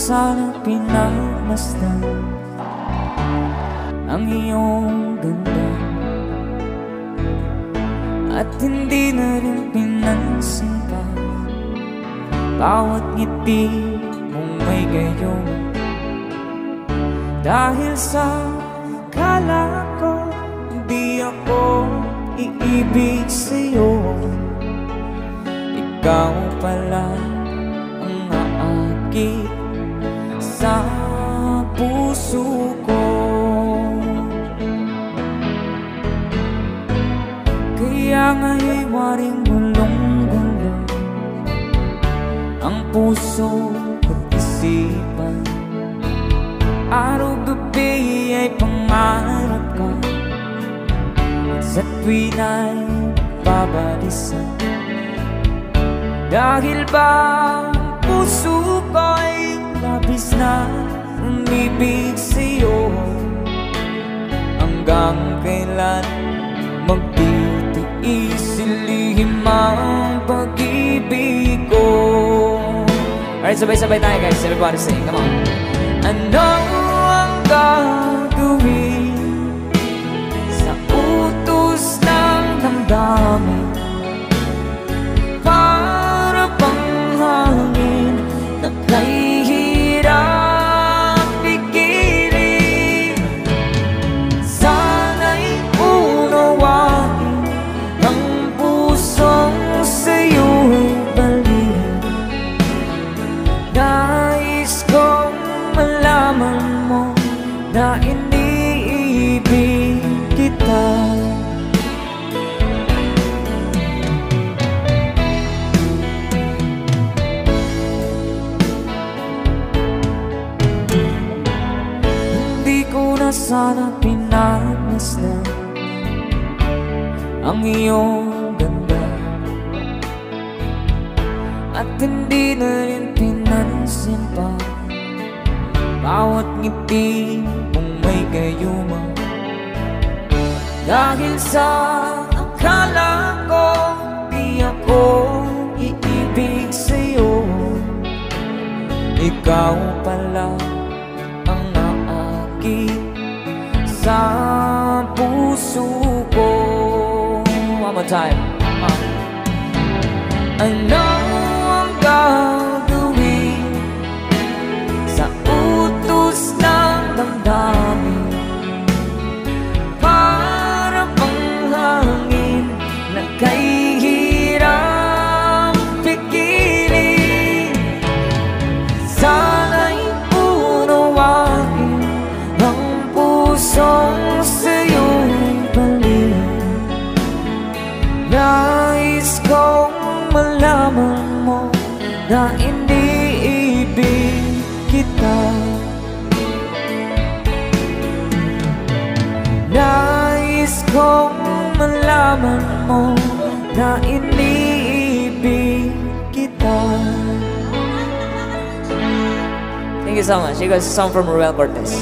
sana pinagmasdan ang iyong ganda, at hindi na rin pinansin pa bawat ngiti mong may gayon. Dahil sa akala ko di ako iibig sa'yo, ikaw pala ang aakit sa puso ko. Kaya nga'y waring gulong-gulo ang puso at isipan. Araw-gabi ay pangarap ka, at sa tuwin ay babalisan. Dahil ba ang puso ko'y labis na umibig sa'yo, hanggang kailan magtitiis ilihim ang pag-ibig ko. Alright, sabay-sabay tayo guys, everybody sing, come on. Ano ang gagawin sa utos ng damdamin? Para bang hangin na kahihirap pigilan? Sana'y unawain ang pusong sa'yo'y baliw. Nais kong malaman mo na iniibig kita. Hindi ko na sana pinagmasdan ang iyong ganda, at hindi na rin pinansin pa bawat ngiti mong may gayuma. Dahil sa akala ko di ako iibig sa'yo, ikaw pala ang aakit sa puso ko. One more time. Ano ang gagawin sa utos ng damdamin? Para bang hangin na kahihirap pigilan? Sana'y unawain ang pusong sa'yo'y baliw. Nais kong malaman mo na iniibig kita. Nais kong malaman mo na iniibig kita. Thank you so much. You guys, a song from Ruel Cortez.